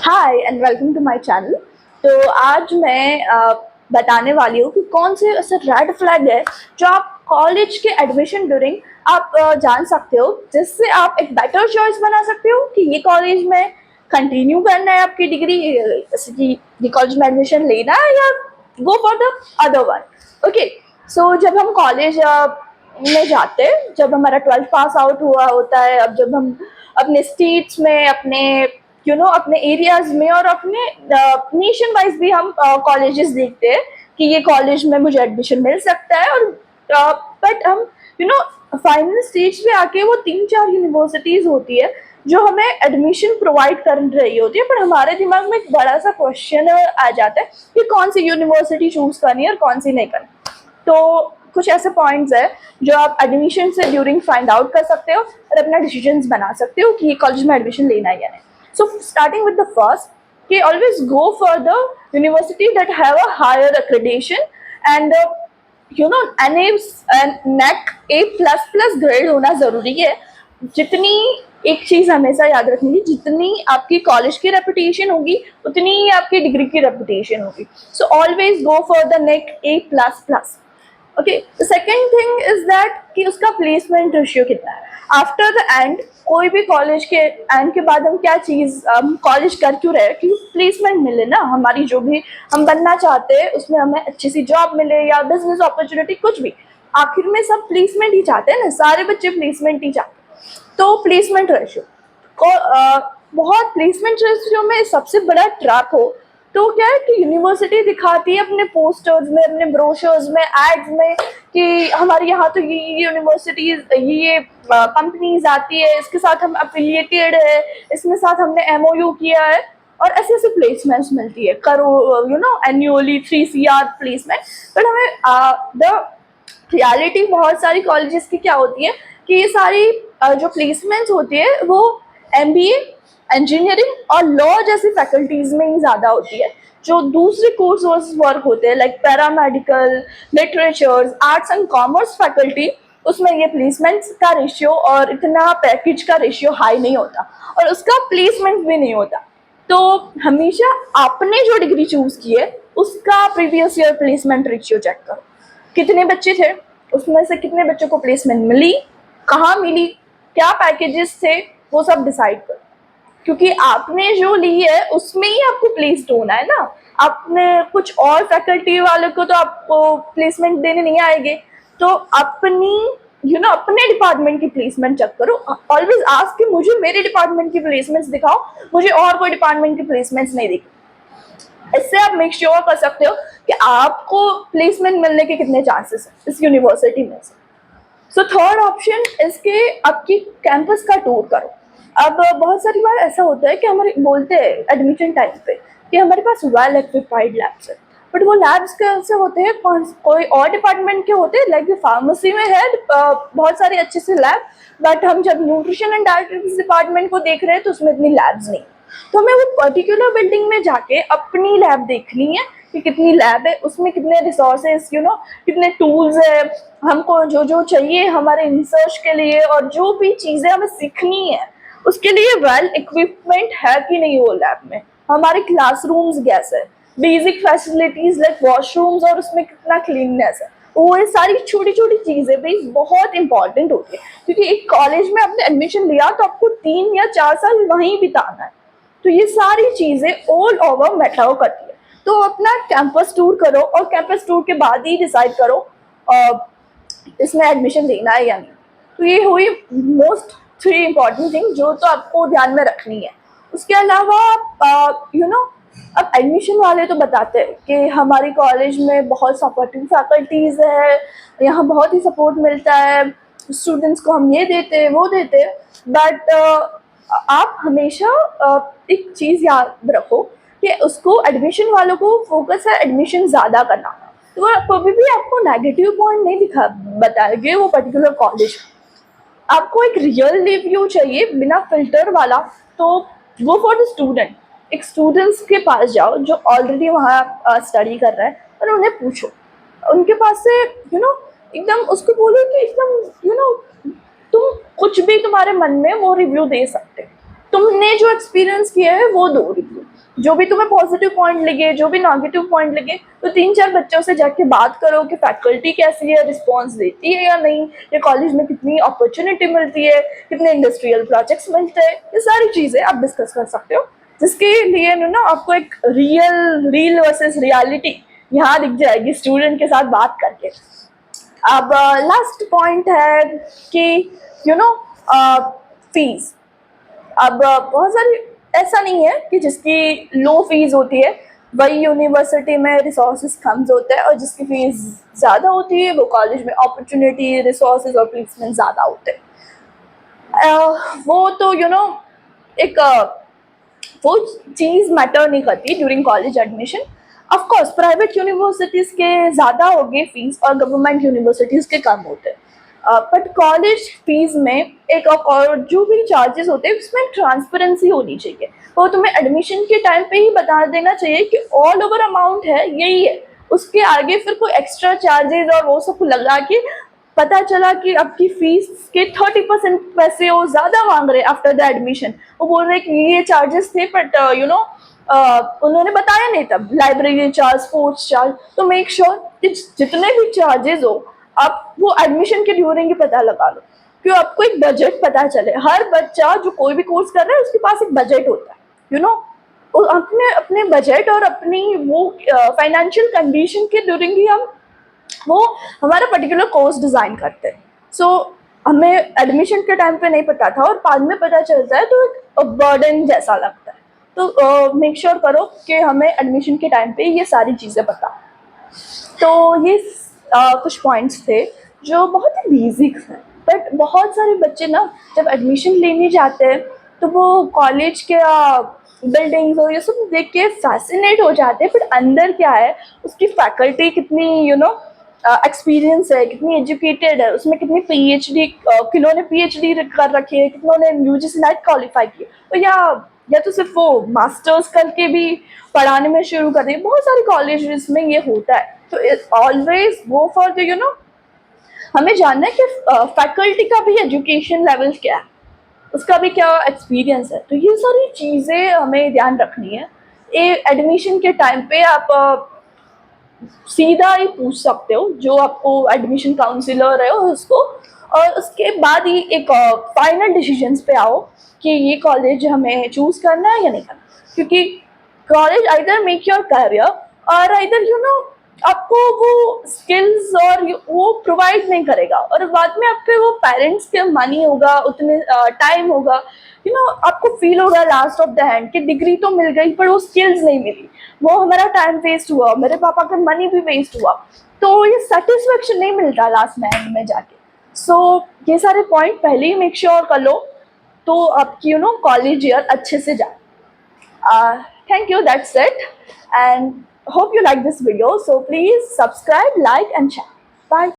Hi and welcome to my channel. तो आज मैं बताने वाली हूँ कि कौन से ऐसे रेड फ्लैग है जो आप कॉलेज के एडमिशन ड्यूरिंग आप जान सकते हो, जिससे आप एक बेटर चॉइस बना सकते हो कि ये कॉलेज में कंटिन्यू करना है आपकी डिग्री, जैसे कि ये कॉलेज में एडमिशन लेना है या go for the other one. Okay, so जब हम कॉलेज में जाते हैं, जब हमारा 12th पास आउट हुआ होता है, अब जब हम अपने स्टेट्स में, अपने अपने एरियाज में और अपने नेशन वाइज भी हम कॉलेजेस देखते हैं कि ये कॉलेज में मुझे एडमिशन मिल सकता है। और बट हम फाइनल स्टेज पे आके वो 3-4 यूनिवर्सिटीज होती है जो हमें एडमिशन प्रोवाइड कर रही होती है, पर हमारे दिमाग में एक बड़ा सा क्वेश्चन आ जाता है कि कौन सी यूनिवर्सिटी चूज करनी है और कौन सी नहीं करनी। तो कुछ ऐसे पॉइंट्स है जो आप एडमिशन से ड्यूरिंग फाइंड आउट कर सकते हो और अपना डिसीजन बना सकते हो कि ये कॉलेज में एडमिशन लेना है या नहीं। So starting with the first, okay, always go for the university that have a higher accreditation and NAC A++ grade होना जरूरी है। जितनी एक चीज हमेशा याद रखनी है, जितनी आपकी कॉलेज की रेपुटेशन होगी उतनी ही आपकी डिग्री की रेपुटेशन होगी। So always go for the neck A++। Okay, the second thing is that कि उसका प्लेसमेंट रेशियो कितना है आफ्टर द एंड। कोई भी कॉलेज के एंड के बाद हम क्या चीज कॉलेज कर क्यों रहे कि प्लेसमेंट मिले ना, हमारी जो भी हम बनना चाहते हैं उसमें हमें अच्छी सी जॉब मिले या बिजनेस अपॉर्चुनिटी, कुछ भी आखिर में सब प्लेसमेंट ही चाहते हैं ना, सारे बच्चे प्लेसमेंट ही चाहते हैं। तो प्लेसमेंट रेशियो को बहुत, प्लेसमेंट रेशियो में सबसे बड़ा ट्रैप हो तो क्या है कि यूनिवर्सिटी दिखाती है अपने पोस्टर्स में, अपने ब्रोशर्स में, एड्स में कि हमारे यहाँ तो ये यूनिवर्सिटीज, ये कंपनीज आती है, इसके साथ हम अफिलिएटेड है, इसके साथ हमने MOU किया है और ऐसे ऐसे प्लेसमेंट्स मिलती है करो एनुअली 3 CR प्लेसमेंट। बट हमें द रियलिटी बहुत सारी कॉलेजेस की क्या होती है कि ये सारी जो प्लेसमेंट्स होती है वो MBA, इंजीनियरिंग और लॉ जैसी फैकल्टीज में ही ज़्यादा होती है। जो दूसरे कोर्स वर्क होते हैं like paramedical, literatures, arts and commerce faculty, उसमें ये प्लेसमेंट्स का रेशियो और इतना पैकेज का रेशियो हाई नहीं होता और उसका प्लेसमेंट भी नहीं होता। तो हमेशा आपने जो डिग्री चूज की है उसका previous year placement ratio check करो, कितने बच्चे थे, उसमें से कितने बच्चों को प्लेसमेंट मिली, कहाँ मिली, क्या पैकेजेस थे, वो सब डिसाइड करो। क्योंकि आपने जो ली है उसमें ही आपको प्लेस्ड होना है ना। आपने कुछ और फैकल्टी वाले को तो आपको प्लेसमेंट देने नहीं आएंगे। तो अपनी अपने डिपार्टमेंट की प्लेसमेंट चेक करो। ऑलवेज आस्क कि मुझे मेरे डिपार्टमेंट की प्लेसमेंट्स दिखाओ, मुझे और कोई डिपार्टमेंट की प्लेसमेंट्स नहीं दिखी। इससे आप मेक श्योर कर सकते हो कि आपको प्लेसमेंट मिलने के कितने चांसेस हैं इस यूनिवर्सिटी में से। सो थर्ड ऑप्शन इसके आपकी कैंपस का टूर करो। अब बहुत सारी बार ऐसा होता है कि हमारे बोलते हैं एडमिशन टाइम पे कि हमारे पास वेल एक्विपाइड लैब्स है, बट वो लैब्स कैसे होते हैं, कोई और डिपार्टमेंट के होते हैं, लाइक फार्मेसी में है बहुत सारे अच्छे से लैब, बट हम जब न्यूट्रिशन एंड डाइटेटिक्स डिपार्टमेंट को देख रहे हैं तो उसमें इतनी लैब्स नहीं। तो हमें वो पर्टिकुलर बिल्डिंग में जाके अपनी लैब देखनी है कि कितनी लैब है, उसमें कितने रिसोर्सेज कितने टूल्स है, हमको जो जो चाहिए हमारे रिसर्च के लिए और जो भी चीज़ें हमें सीखनी है उसके लिए वेल इक्विपमेंट है कि नहीं वो लैब में, हमारे क्लासरूम्स कैसे, बेसिक फैसिलिटीज लाइक वॉशरूम्स और उसमें कितना क्लीननेस है। वो ये सारी छोटी छोटी चीज़ें भी बहुत इंपॉर्टेंट होती है, क्योंकि एक कॉलेज में आपने एडमिशन लिया तो आपको 3 या 4 साल वहीं बिताना है। तो ये सारी चीज़ें ऑल ओवर मैटर करती है। तो अपना कैंपस टूर करो और कैंपस टूर के बाद ही डिसाइड करो इसमें एडमिशन लेना है या नहीं। तो ये हुई मोस्ट 3 इम्पॉर्टेंट थिंग जो तो आपको ध्यान में रखनी है। उसके अलावा अब एडमिशन वाले तो बताते हैं कि हमारी कॉलेज में बहुत सपोर्टिंग फैकल्टीज है, यहाँ बहुत ही सपोर्ट मिलता है, स्टूडेंट्स को हम ये देते हैं वो देते हैं। बट आप हमेशा एक चीज़ याद रखो कि उसको एडमिशन वालों को फोकस है एडमिशन ज़्यादा करना, तो कभी भी आपको नेगेटिव पॉइंट नहीं बताएंगे वो पर्टिकुलर कॉलेज। आपको एक रियल रिव्यू चाहिए बिना फिल्टर वाला, तो वो फॉर द स्टूडेंट। एक स्टूडेंट्स के पास जाओ जो ऑलरेडी वहाँ स्टडी कर रहा है और उन्हें पूछो, उनके पास से एकदम उसको बोलो कि एकदम तुम कुछ भी तुम्हारे मन में वो रिव्यू दे सकते, तुमने जो एक्सपीरियंस किया है वो दो रिव्यू। जो भी तुम्हें पॉजिटिव पॉइंट लगे, जो भी नेगेटिव पॉइंट लगे, तो 3-4 बच्चों से जाके बात करो कि फैकल्टी कैसी है, रिस्पॉन्स देती है या नहीं, या कॉलेज में कितनी अपॉर्चुनिटी मिलती है, कितने इंडस्ट्रियल प्रोजेक्ट्स मिलते हैं, ये सारी चीज़ें आप डिस्कस कर सकते हो, जिसके लिए ना आपको एक रील वर्सेस रियलिटी यहाँ दिख जाएगी स्टूडेंट के साथ बात करके। अब लास्ट पॉइंट है कि यू नो फीस। अब बहुत सारी, ऐसा नहीं है कि जिसकी लो फीस होती है वही यूनिवर्सिटी में रिसोर्सेज कम होते हैं, और जिसकी फीस ज़्यादा होती है वो कॉलेज में अपॉर्चुनिटी, रिसोर्सेज और प्लेसमेंट ज़्यादा होते हैं। वो तो एक वो चीज़ मैटर नहीं करती during college admission. Of course private universities के ज़्यादा होगी फीस और गवर्नमेंट यूनिवर्सिटीज़ के कम होते हैं, बट कॉलेज फीस में एक और जो भी चार्जेस होते हैं उसमें ट्रांसपेरेंसी होनी चाहिए। वो तुम्हें एडमिशन के टाइम पे ही बता देना चाहिए कि ऑल ओवर अमाउंट है यही है, उसके आगे फिर कोई एक्स्ट्रा चार्जेस और वो सब लगा के पता चला कि आपकी फीस के 30% पैसे वो ज़्यादा मांग रहे आफ्टर द एडमिशन। वो बोल रहे कि ये चार्जेस थे, बट उन्होंने बताया नहीं तब, लाइब्रेरी चार्ज, स्पोर्ट्स चार्ज। तो मेक श्योर कि जितने भी चार्जेस हो आप वो एडमिशन के ड्यूरिंग ही पता लगा लो, क्यों आपको एक बजट पता चले। हर बच्चा जो कोई भी कोर्स कर रहा है उसके पास एक बजट होता है, अपने अपने बजट और अपनी वो फाइनेंशियल कंडीशन के ड्यूरिंग ही हम वो हमारा पर्टिकुलर कोर्स डिज़ाइन करते हैं। सो हमें एडमिशन के टाइम पे नहीं पता था और बाद में पता चलता है तो एक बर्डन जैसा लगता है। तो मेक श्योर करो कि हमें एडमिशन के टाइम पे ये सारी चीज़ें पता। तो ये कुछ पॉइंट्स थे जो बहुत ही बेसिक हैं, बट बहुत सारे बच्चे ना जब एडमिशन लेने जाते हैं तो वो कॉलेज के बिल्डिंग्स और ये सब देख के फैसिनेट हो जाते हैं, फिर अंदर क्या है, उसकी फैकल्टी कितनी एक्सपीरियंस है, कितनी एजुकेटेड है, उसमें कितनी पीएचडी, किन्होंने पीएचडी कर रखी है, कितनों ने यूजीसी नेट क्वालिफाई की, तो या तो सिर्फ वो मास्टर्स करके भी पढ़ाने में शुरू कर दी। बहुत सारे कॉलेजेस में ये होता है। तो ऑलवेज गो फॉर द हमें जानना है कि फैकल्टी का भी एजुकेशन लेवल क्या है, उसका भी क्या एक्सपीरियंस है। तो ये सारी चीज़ें हमें ध्यान रखनी है। एडमिशन के टाइम पे आप सीधा ही पूछ सकते हो जो आपको एडमिशन काउंसिलर है उसको, और उसके बाद ही एक फाइनल डिसीजंस पे आओ कि ये कॉलेज हमें चूज़ करना है या नहीं करना, क्योंकि college either make your career और आइदर आपको वो स्किल्स और वो प्रोवाइड नहीं करेगा, और बाद में आपके वो पेरेंट्स के मनी होगा, उतने टाइम होगा, आपको फील होगा लास्ट ऑफ द हैंड कि डिग्री तो मिल गई पर वो स्किल्स नहीं मिली, वो हमारा टाइम वेस्ट हुआ, मेरे पापा का मनी भी वेस्ट हुआ, तो ये सेटिस्फेक्शन नहीं मिलता लास्ट में एंड में जाके। सो ये सारे पॉइंट पहले ही मेक श्योर कर लो तो आपकी कॉलेज ईयर अच्छे से जाए। Thank you, that's it, and hope you like this video, so please subscribe, like and share. Bye.